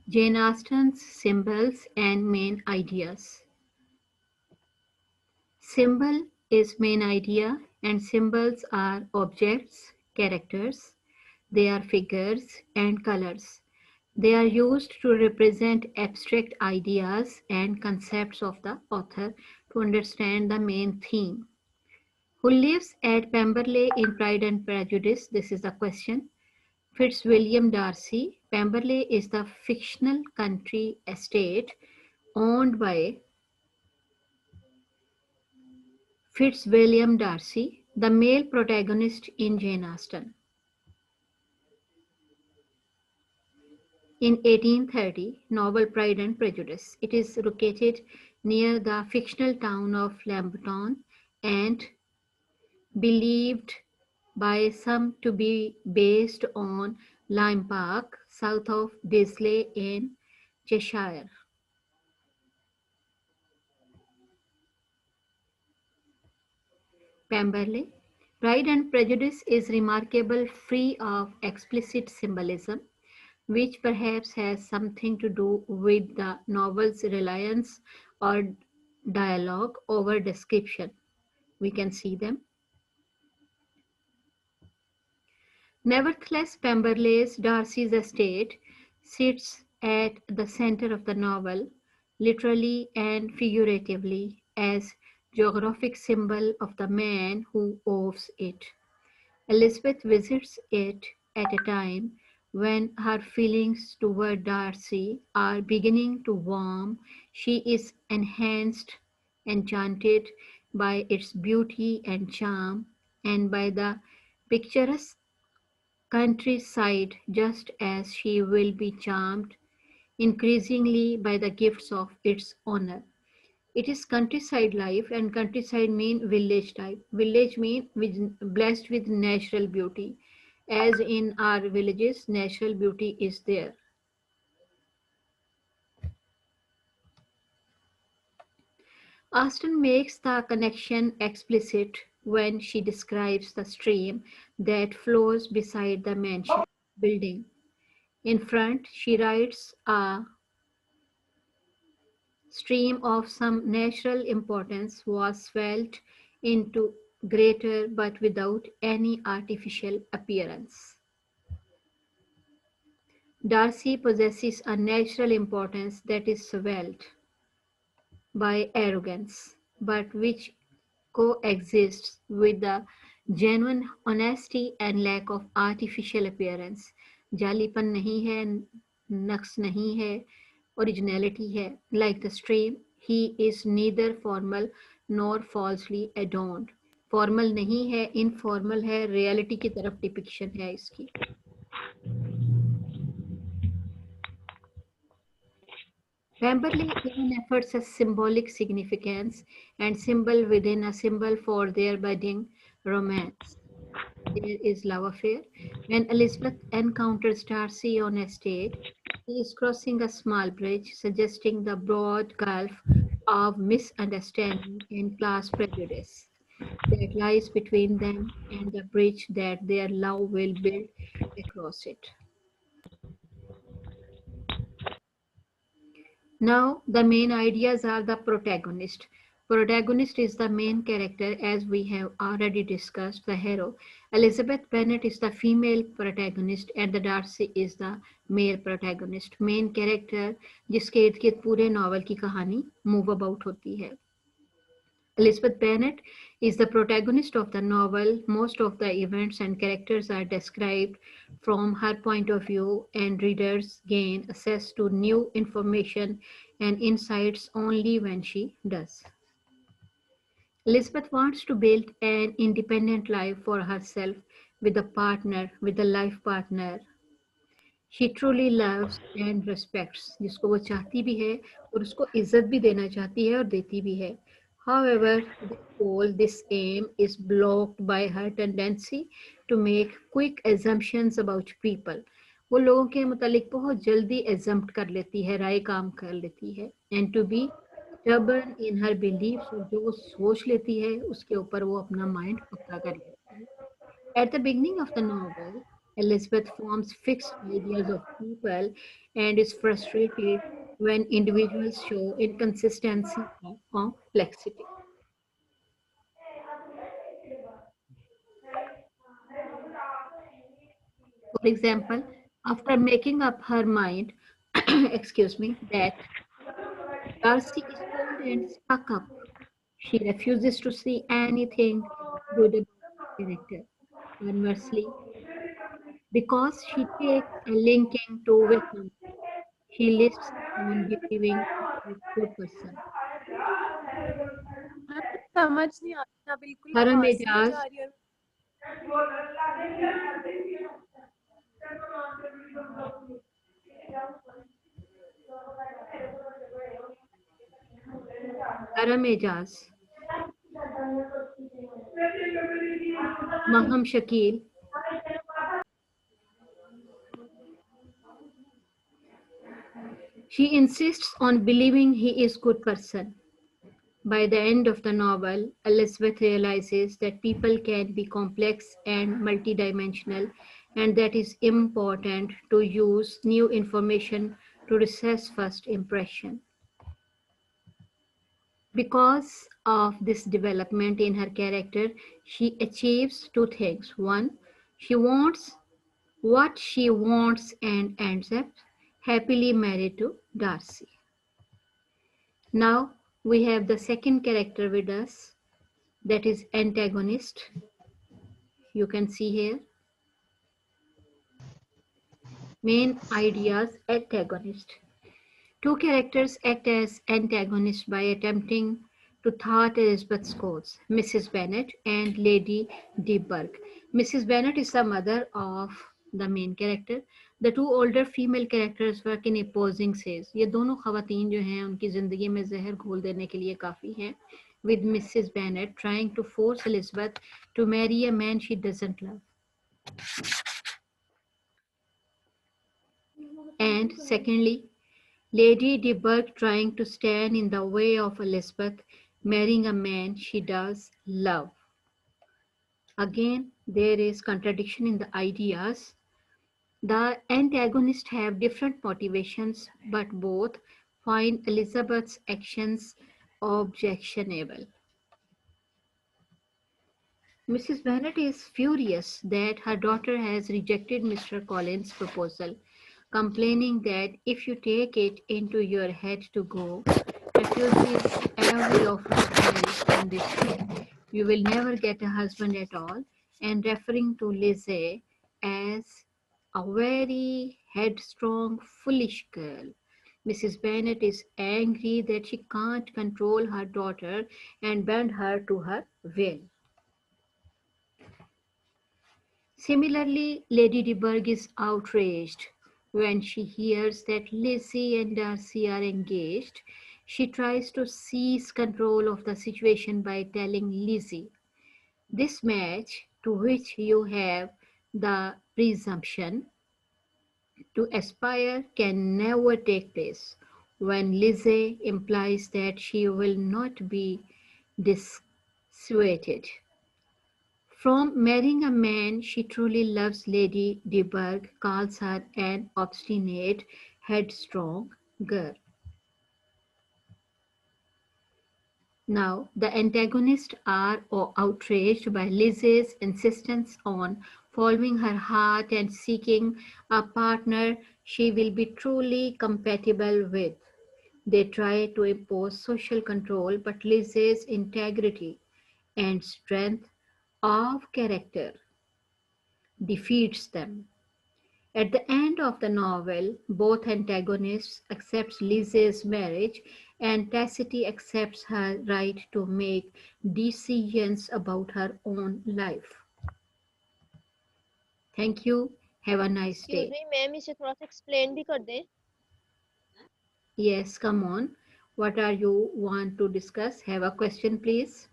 Jane Austen's symbols and main ideas. Symbol is main idea and symbols are objects, characters. They are figures and colors. They are used to represent abstract ideas and concepts of the author to understand the main theme. Who lives at Pemberley in Pride and Prejudice? This is the question. Fitzwilliam Darcy. Pemberley is the fictional country estate owned by Fitzwilliam Darcy, the male protagonist in Jane Austen. In 1830, novel Pride and Prejudice. It is located near the fictional town of Lambton and believed by some to be based on Lyme Park, south of Disley in Cheshire. Pemberley. Pride and Prejudice is remarkable, free of explicit symbolism, which perhaps has something to do with the novel's reliance or dialogue over description. We can see them. Nevertheless, Pemberley's Darcy's estate sits at the center of the novel, literally and figuratively, as geographic symbol of the man who owns it. Elizabeth visits it at a time when her feelings toward Darcy are beginning to warm. She is enhanced, enchanted by its beauty and charm, and by the picturesque countryside, just as she will be charmed increasingly by the gifts of its owner. It is countryside life, and countryside mean village type. Village mean blessed with natural beauty. As in our villages, natural beauty is there. Austen makes the connection explicit when she describes the stream that flows beside the mansion building. In front, she writes a stream of some natural importance was swelled into greater but without any artificial appearance. Darcy possesses a natural importance that is swelled by arrogance, but which coexists with the genuine honesty and lack of artificial appearance. जालीपन नहीं है, नक्स नहीं है, originality है. Like the stream, he is neither formal nor falsely adorned. Formal नहीं है, informal है, reality की तरफ depiction है इसकी. Pemberley even efforts a symbolic significance and symbol within a symbol for their budding romance. There is love affair. When Elizabeth encounters Darcy on a estate, he is crossing a small bridge, suggesting the broad gulf of misunderstanding and class prejudice that lies between them and the bridge that their love will build across it. Now, the main ideas are the protagonist. Protagonist is the main character, as we have already discussed, the hero. Elizabeth Bennet is the female protagonist and the Darcy is the male protagonist. Main character जिसके इर्द गिर्द पूरे novel की कहानी move about होती है. Elizabeth Bennet is the protagonist of the novel. Most of the events and characters are described from her point of view, and readers gain access to new information and insights only when she does. Elizabeth wants to build an independent life for herself with a partner, with a life partner she truly loves and respects, जिसको वो चाहती भी है और उसको इज्जत भी देना चाहती है और देती भी है. However, this aim is blocked by her tendency to make quick assumptions about people. वो लोगों के मुतालिक बहुत जल्दी assume कर लेती है, राय काम कर लेती है, and to be stubborn in her beliefs, और जो वो सोच लेती है उसके ऊपर वो अपना mind पक्का कर लेती है. At the beginning of the novel, Elizabeth forms fixed ideas of people and is frustrated when individuals show inconsistency or complexity. For example, after making up her mind, excuse me, that Darcy is cold and stuck up, she refuses to see anything good about her character. Conversely, because she takes a linking to Wickham, she lists on believing he is a good person. हाँ, समझ नहीं आता बिल्कुल Her आवाज नहीं Mejaz, जा रही है Her Mejaz, Maham Shakil, she insists on believing he is a good person. By the end of the novel, Elizabeth realizes that people can be complex and multidimensional, and that is important to use new information to assess first impression. Because of this development in her character, she achieves two things. One, she wants what she wants and ends up happily married to Darcy. Now we have the second character with us, that is antagonist. You can see here main ideas antagonist. Two characters act as antagonists by attempting to thwart Elizabeth's cause, Mrs. Bennet and Lady Deburgh. Mrs. Bennet is the mother of the main character. The two older female characters work in opposing ways. ये दोनों खवातीन जो हैं उनकी ज़िंदगी में जहर घोल देने के लिए काफ़ी हैं. With Mrs. Bennet trying to force Elizabeth to marry a man she doesn't love. And secondly, Lady de Burgh trying to stand in the way of Elizabeth marrying a man she does love. Again, there is contradiction in the ideas. The antagonists have different motivations, but both find Elizabeth's actions objectionable. Mrs. Bennet is furious that her daughter has rejected Mr. Collins' proposal, complaining that if you take it into your head to go, refuses every offer of marriage in this way, you will never get a husband at all, and referring to Lizzie as a very headstrong, foolish girl. Mrs. Bennet is angry that she can't control her daughter and bend her to her will. Similarly, Lady de Burgh is outraged when she hears that Lizzie and Darcy are engaged. She tries to seize control of the situation by telling Lizzie, "This match, to which you have the presumption to aspire, can never take place," when Lizzie implies that she will not be dissuaded from marrying a man she truly loves. Lady de Burgh calls her an obstinate, headstrong girl. Now, the antagonists are outraged by Lizzie's insistence on following her heart and seeking a partner she will be truly compatible with. They try to impose social control, but Lizzie's integrity and strength of character defeats them. At the end of the novel, both antagonists accept Lizzie's marriage, and Tacity accepts her right to make decisions about her own life. Thank you. Have a nice excuse day. Me ma'am इसे थोड़ा सा explain भी कर दें. Yes, come on. What are you want to discuss? Have a question, please.